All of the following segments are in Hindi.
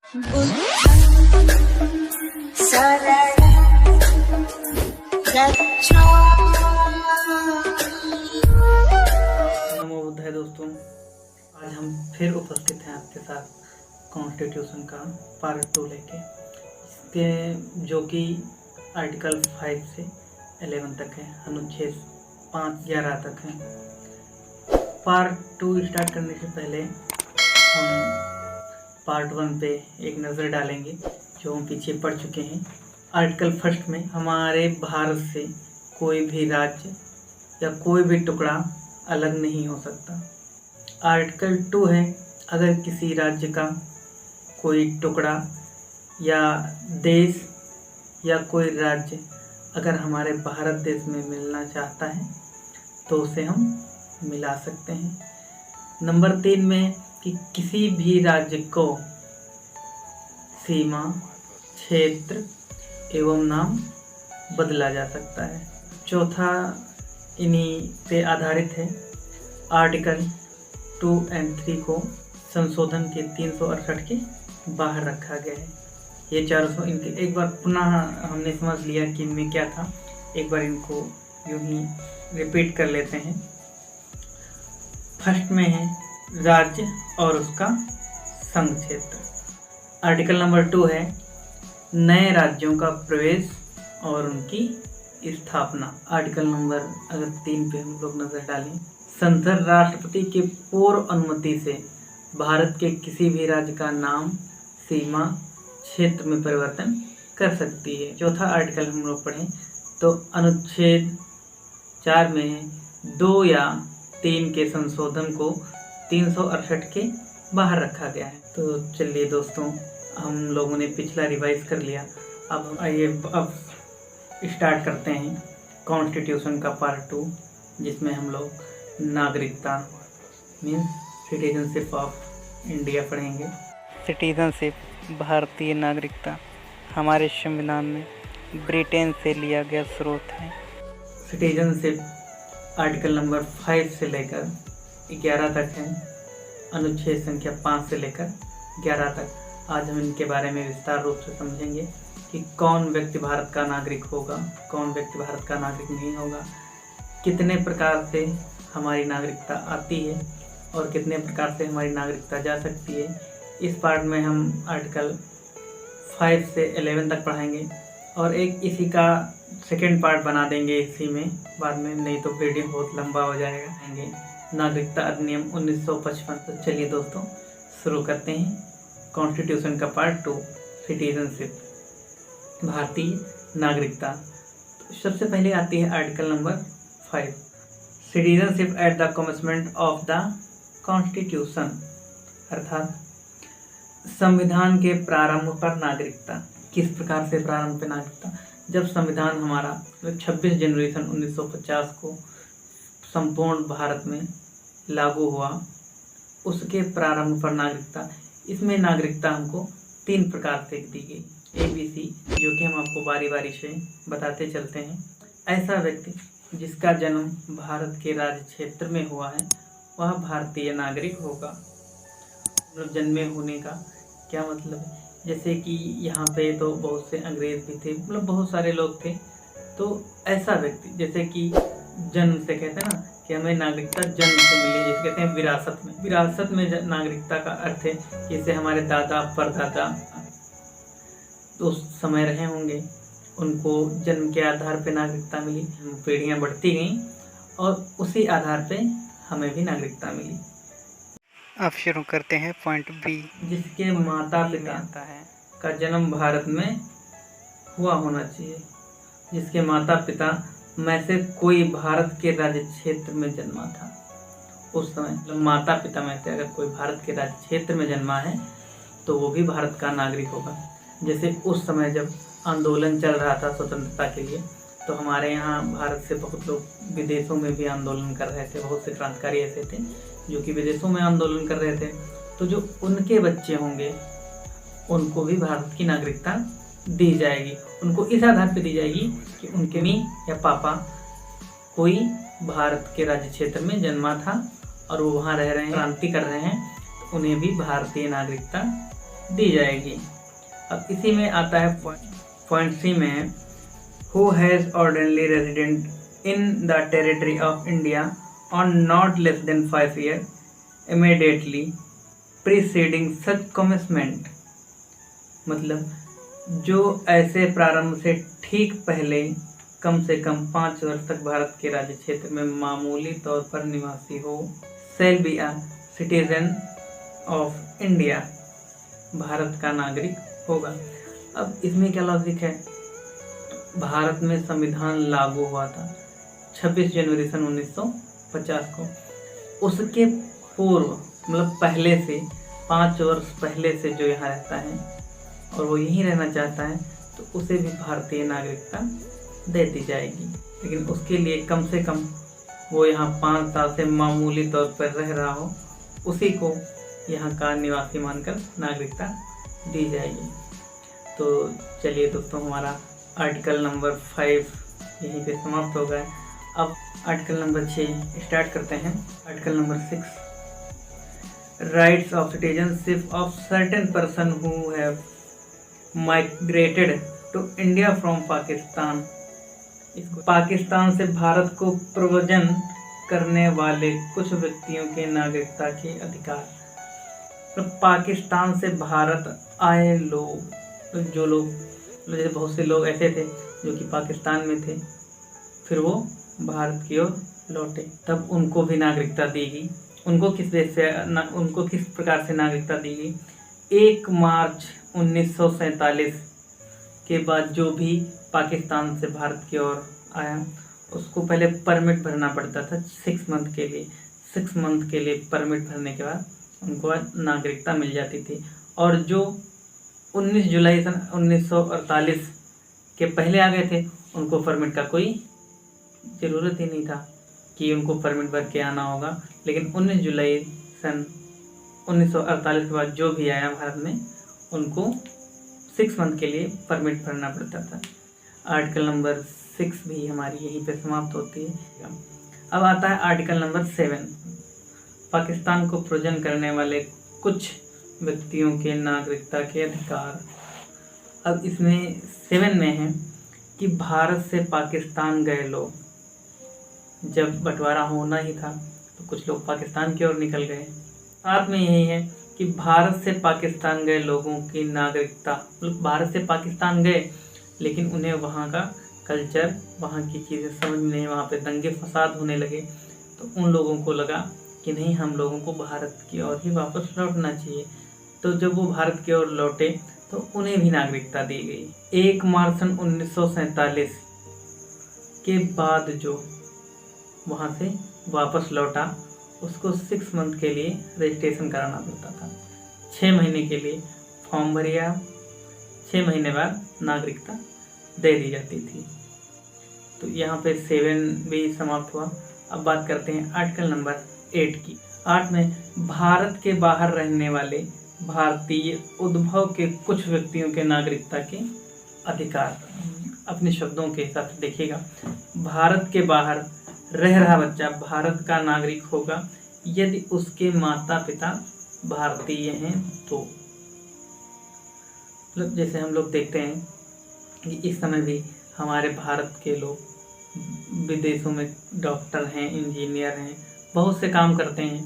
नमो बुद्धाय दोस्तों, आज हम फिर उपस्थित हैं आपके साथ कॉन्स्टिट्यूशन का पार्ट 2 लेके, इसके जो कि आर्टिकल 5 से 11 तक है, अनुच्छेद 5-11 तक है। पार्ट 2 स्टार्ट करने से पहले हम पार्ट 1 पे एक नज़र डालेंगे जो हम पीछे पढ़ चुके हैं। आर्टिकल 1 में हमारे भारत से कोई भी राज्य या कोई भी टुकड़ा अलग नहीं हो सकता। आर्टिकल 2 है, अगर किसी राज्य का कोई टुकड़ा या देश या कोई राज्य अगर हमारे भारत देश में मिलना चाहता है तो उसे हम मिला सकते हैं। नंबर 3 में कि किसी भी राज्य को सीमा, क्षेत्र एवं नाम बदला जा सकता है। चौथा इन्हीं पे आधारित है। आर्टिकल 2 और 3 को संशोधन के 368 के बाहर रखा गया है। ये 400 इनके एक बार पुनः हमने समझ लिया कि इनमें क्या था, एक बार इनको यूं ही रिपीट कर लेते हैं। फर्स्ट में है राज्य और उसका संघ क्षेत्र। आर्टिकल नंबर 2 है नए राज्यों का प्रवेश और उनकी स्थापना। आर्टिकल नंबर अगर 3 पे हम लोग नजर डालें, संसद राष्ट्रपति के पूर्व अनुमति से भारत के किसी भी राज्य का नाम, सीमा, क्षेत्र में परिवर्तन कर सकती है। चौथा आर्टिकल हम लोग पढ़ें तो अनुच्छेद 4 में है 2 या 3 के संशोधन को 368 के बाहर रखा गया है। तो चलिए दोस्तों, हम लोगों ने पिछला रिवाइज कर लिया। अब आइए अब स्टार्ट करते हैं कॉन्स्टिट्यूशन का पार्ट 2, जिसमें हम लोग नागरिकता मीन्स सिटीजनशिप ऑफ इंडिया पढ़ेंगे। सिटीजनशिप, भारतीय नागरिकता, हमारे संविधान में ब्रिटेन से लिया गया स्रोत है। सिटीजनशिप आर्टिकल नंबर 5 से लेकर 11 तक है, अनुच्छेद संख्या 5 से लेकर 11 तक। आज हम इनके बारे में विस्तार रूप से समझेंगे कि कौन व्यक्ति भारत का नागरिक होगा, कौन व्यक्ति भारत का नागरिक नहीं होगा, कितने प्रकार से हमारी नागरिकता आती है और कितने प्रकार से हमारी नागरिकता जा सकती है। इस पार्ट में हम आर्टिकल 5 से 11 तक पढ़ाएंगे और एक इसी का सेकेंड पार्ट बना देंगे इसी में बाद में, नहीं तो वीडियो बहुत लंबा हो जाएगा। नागरिकता अधिनियम 1955। तो चलिए दोस्तों शुरू करते हैं कॉन्स्टिट्यूशन का पार्ट 2, सिटीजनशिप, भारतीय नागरिकता। तो सबसे पहले आती है article number 5, citizenship at the commencement of the constitution, अर्थात संविधान के प्रारंभ पर नागरिकता। किस प्रकार से प्रारंभ पर नागरिकता? जब संविधान हमारा 26 जनवरी सन 1950 को संपूर्ण भारत में लागू हुआ, उसके प्रारंभ पर नागरिकता। इसमें नागरिकता हमको 3 प्रकार से दी गई, ABC, जो कि हम आपको बारी बारी से बताते चलते हैं। ऐसा व्यक्ति जिसका जन्म भारत के राज्य क्षेत्र में हुआ है वह भारतीय नागरिक होगा। मतलब जन्मे होने का क्या मतलब है? जैसे कि यहाँ पे तो बहुत से अंग्रेज भी थे, मतलब बहुत सारे लोग थे। तो ऐसा व्यक्ति जैसे कि जन्म से कहते हैं ना कि हमें नागरिकता जन्म से मिली, जिसे कहते हैं विरासत में। विरासत में नागरिकता का अर्थ है जैसे हमारे दादा परदादा तो उस समय रहे होंगे, उनको जन्म के आधार पे नागरिकता मिली, पीढ़ियाँ बढ़ती गईं और उसी आधार पे हमें भी नागरिकता मिली। अब शुरू करते हैं पॉइंट बी, जिसके माता पिता का जन्म भारत में हुआ होना चाहिए। जिसके माता पिता में से कोई भारत के राज्य क्षेत्र में जन्मा था उस समय, मतलब माता पिता में से अगर कोई भारत के राज्य क्षेत्र में जन्मा है तो वो भी भारत का नागरिक होगा। जैसे उस समय जब आंदोलन चल रहा था स्वतंत्रता के लिए, तो हमारे यहाँ भारत से बहुत लोग विदेशों में भी आंदोलन कर रहे थे। बहुत से क्रांतिकारी ऐसे थे जो कि विदेशों में आंदोलन कर रहे थे। तो जो उनके बच्चे होंगे उनको भी भारत की नागरिकता दी जाएगी। उनको इस आधार पर दी जाएगी कि उनके मम्मी या पापा कोई भारत के राज्य क्षेत्र में जन्मा था और वो वहाँ रह रहे हैं, क्रांति कर रहे हैं, तो उन्हें भी भारतीय नागरिकता दी जाएगी। अब इसी में आता है पॉइंट सी में, who has ordinary resident in the territory of India on not less than 5 year immediately preceding such commitment. मतलब जो ऐसे प्रारंभ से ठीक पहले कम से कम 5 वर्ष तक भारत के राज्य क्षेत्र में मामूली तौर पर निवासी हो, shall be a citizen of India, Bharat का नागरिक होगा। अब इसमें क्या लॉजिक है, भारत में संविधान लागू हुआ था 26 जनवरी सन 1950 को। उसके पूर्व मतलब पहले से 5 वर्ष पहले से जो यहाँ रहता है और वो यहीं रहना चाहता है तो उसे भी भारतीय नागरिकता दे दी जाएगी। लेकिन उसके लिए कम से कम वो यहाँ 5 साल से मामूली तौर पर रह रहा हो, उसी को यहाँ का निवासी मानकर नागरिकता दी जाएगी। तो चलिए दोस्तों, हमारा आर्टिकल नंबर 5 यहीं पे समाप्त हो गया। अब आर्टिकल नंबर 6 स्टार्ट करते हैं। Article number 6, rights of citizenship of certain person who have migrated to India from Pakistan. Pakistan से भारत को प्रव्रजन करने वाले कुछ व्यक्तियों के नागरिकता के अधिकार। तो पाकिस्तान से भारत आए लोग, जो लोग जैसे बहुत से लोग ऐसे थे जो कि पाकिस्तान में थे, फिर वो भारत की ओर लौटे, तब उनको भी नागरिकता दी गई। उनको किस देश से उनको किस प्रकार से नागरिकता दी गई? 1 मार्च 1947 के बाद जो भी पाकिस्तान से भारत की ओर आया उसको पहले परमिट भरना पड़ता था 6 मंथ के लिए। 6 मंथ के लिए परमिट भरने के बाद उनको नागरिकता मिल जाती थी। और जो 19 जुलाई सन 1948 के पहले आ गए थे उनको परमिट का कोई ज़रूरत ही नहीं था कि उनको परमिट भर के आना होगा। लेकिन 19 जुलाई सन 1948 के बाद जो भी आया भारत में उनको 6 मंथ के लिए परमिट भरना पड़ता था। आर्टिकल नंबर 6 भी हमारी यहीं पे समाप्त होती है। अब आता है आर्टिकल नंबर 7, पाकिस्तान को प्रव्रजन करने वाले कुछ व्यक्तियों के नागरिकता के अधिकार। अब इसमें 7 में है कि भारत से पाकिस्तान गए लोग, जब बंटवारा होना ही था तो कुछ लोग पाकिस्तान की ओर निकल गए। साथ में यही है कि भारत से पाकिस्तान गए लोगों की नागरिकता, मतलब भारत से पाकिस्तान गए लेकिन उन्हें वहाँ का कल्चर, वहाँ की चीज़ें समझ नहीं, वहाँ पे दंगे फसाद होने लगे, तो उन लोगों को लगा कि नहीं, हम लोगों को भारत की ओर ही वापस लौटना चाहिए। तो जब वो भारत की ओर लौटे तो उन्हें भी नागरिकता दी गई। 1 मार्च सन 1947 के बाद जो वहाँ से वापस लौटा उसको 6 मंथ के लिए रजिस्ट्रेशन कराना पड़ता था। 6 महीने के लिए फॉर्म भरिया, 6 महीने बाद नागरिकता दे दी जाती थी। तो यहाँ पे 7 भी समाप्त हुआ। अब बात करते हैं आर्टिकल नंबर 8 की। 8 में भारत के बाहर रहने वाले भारतीय उद्भव के कुछ व्यक्तियों के नागरिकता के अधिकार। अपने शब्दों के हिसाब से देखिएगा, भारत के बाहर रह रहा बच्चा भारत का नागरिक होगा यदि उसके माता पिता भारतीय हैं तो। मतलब जैसे हम लोग देखते हैं कि इस समय भी हमारे भारत के लोग विदेशों में डॉक्टर हैं, इंजीनियर हैं, बहुत से काम करते हैं।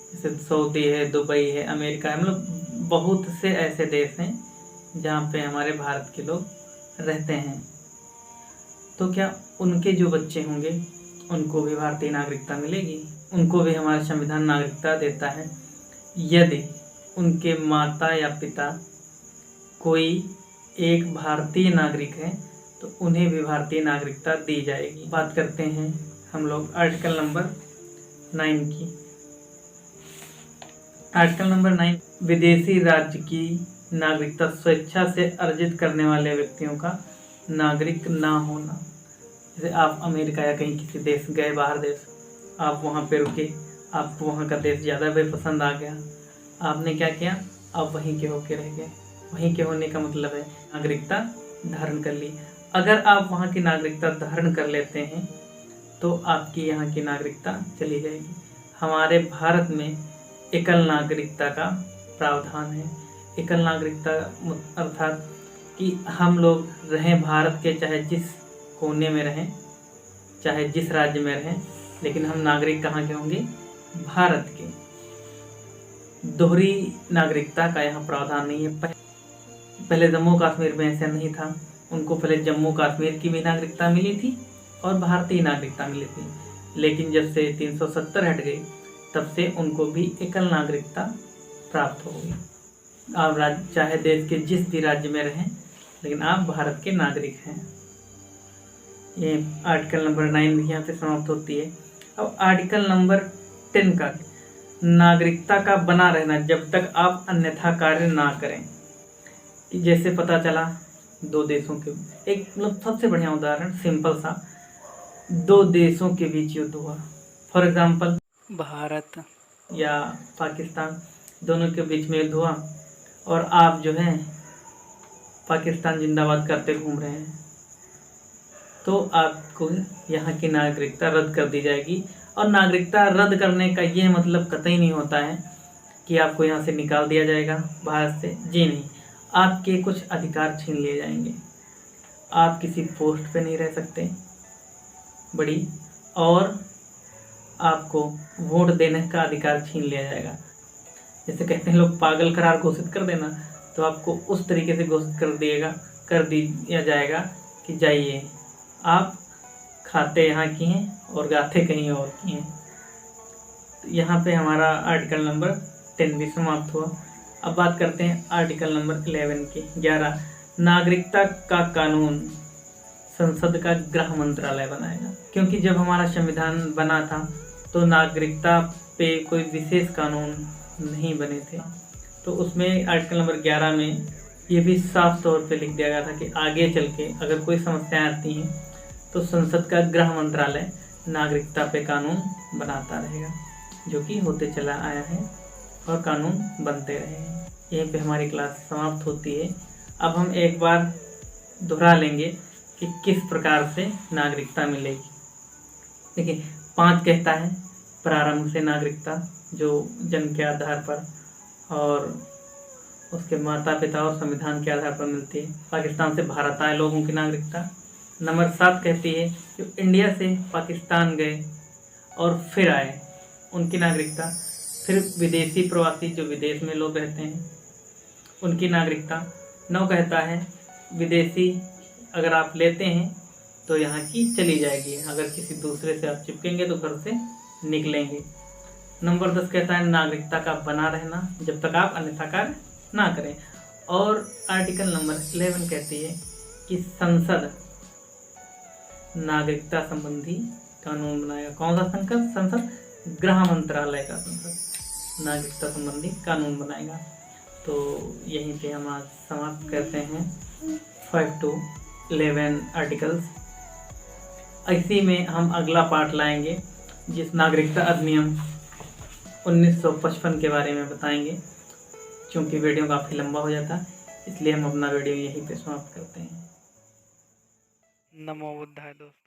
जैसे सऊदी है, दुबई है, अमेरिका है, मतलब बहुत से ऐसे देश हैं जहाँ पे हमारे भारत के लोग रहते हैं। तो क्या उनके जो बच्चे होंगे उनको भी भारतीय नागरिकता मिलेगी? उनको भी हमारा संविधान नागरिकता देता है यदि उनके माता या पिता कोई एक भारतीय नागरिक है तो उन्हें भी भारतीय नागरिकता दी जाएगी। बात करते हैं हम लोग आर्टिकल नंबर 9 की। आर्टिकल नंबर 9, विदेशी राज्य की नागरिकता स्वेच्छा से अर्जित करने वाले व्यक्तियों का नागरिक ना होना। जैसे आप अमेरिका या कहीं किसी देश गए, बाहर देश, आप वहाँ पे रुके, आपको वहाँ का देश ज़्यादा बेपसंद आ गया, आपने क्या किया, आप वहीं के होके रह गए। वहीं के होने का मतलब है नागरिकता धारण कर ली। अगर आप वहाँ की नागरिकता धारण कर लेते हैं तो आपकी यहाँ की नागरिकता चली जाएगी। हमारे भारत में एकल नागरिकता का प्रावधान है। एकल नागरिकता अर्थात कि हम लोग रहें भारत के चाहे जिस कोने में रहें, चाहे जिस राज्य में रहें, लेकिन हम नागरिक कहाँ के होंगे? भारत के। दोहरी नागरिकता का यहाँ प्रावधान नहीं है। पहले जम्मू कश्मीर में ऐसा नहीं था, उनको पहले जम्मू कश्मीर की भी नागरिकता मिली थी और भारतीय नागरिकता मिली थी, लेकिन जब से 370 हट गई तब से उनको भी एकल नागरिकता प्राप्त हो गई। आप चाहे देश के जिस भी राज्य में रहें, लेकिन आप भारत के नागरिक हैं। ये आर्टिकल नंबर 9 भी यहाँ पे समाप्त होती है। अब आर्टिकल नंबर 10 का नागरिकता का बना रहना जब तक आप अन्यथा कार्य ना करें। कि जैसे पता चला दो देशों के, एक मतलब सबसे बढ़िया उदाहरण सिंपल सा, दो देशों के बीच युद्ध हुआ, फॉर एग्जांपल भारत या पाकिस्तान, दोनों के बीच में युद्ध हुआ और आप जो है पाकिस्तान जिंदाबाद करते घूम रहे हैं, तो आपको यहाँ की नागरिकता रद्द कर दी जाएगी। और नागरिकता रद्द करने का ये मतलब कतई नहीं होता है कि आपको यहाँ से निकाल दिया जाएगा भारत से, जी नहीं, आपके कुछ अधिकार छीन लिए जाएंगे। आप किसी पोस्ट पे नहीं रह सकते बड़ी, और आपको वोट देने का अधिकार छीन लिया जाएगा। जैसे कहते हैं लोग पागल करार घोषित कर देना, तो आपको उस तरीके से घोषित कर दिया जाएगा कि जाइए, आप खाते यहाँ की हैं और गाते कहीं और की हैं। तो यहाँ पे हमारा आर्टिकल नंबर 10 भी समाप्त हुआ। अब बात करते हैं आर्टिकल नंबर 11 की। 11 नागरिकता का कानून संसद का गृह मंत्रालय बनाएगा। क्योंकि जब हमारा संविधान बना था तो नागरिकता पे कोई विशेष कानून नहीं बने थे, तो उसमें आर्टिकल नंबर 11 में ये भी साफ तौर पे लिख दिया गया था कि आगे चल के अगर कोई समस्याएं आती हैं तो संसद का गृह मंत्रालय नागरिकता पे कानून बनाता रहेगा, जो कि होते चला आया है और कानून बनते रहे हैं। यहीं पे हमारी क्लास समाप्त होती है। अब हम एक बार दोहरा लेंगे कि किस प्रकार से नागरिकता मिलेगी। देखिए, 5 कहता है प्रारंभ से नागरिकता, जो जन्म के आधार पर और उसके माता पिता और संविधान के आधार पर मिलती है। पाकिस्तान से भारत आए लोगों की नागरिकता। नंबर 7 कहती है जो इंडिया से पाकिस्तान गए और फिर आए उनकी नागरिकता। फिर विदेशी प्रवासी जो विदेश में लोग रहते हैं उनकी नागरिकता। 9 कहता है विदेशी अगर आप लेते हैं तो यहाँ की चली जाएगी, अगर किसी दूसरे से आप चिपकेंगे तो घर से निकलेंगे। नंबर 10 कहता है नागरिकता का बना रहना जब तक आप अन्यथा कार्य ना करें। और आर्टिकल नंबर 11 कहती है कि संसद नागरिकता संबंधी कानून बनाएगा। कौन सा संसद? गृह मंत्रालय का संसद नागरिकता संबंधी कानून बनाएगा। तो यहीं पे हम आज समाप्त करते हैं 5 to 11 आर्टिकल्स। इसी में हम अगला पार्ट लाएंगे जिस नागरिकता अधिनियम 1955 के बारे में बताएंगे। क्योंकि वीडियो काफ़ी लंबा हो जाता इसलिए हम अपना वीडियो यहीं पे समाप्त करते हैं। नमो बुद्धाय दोस्तों।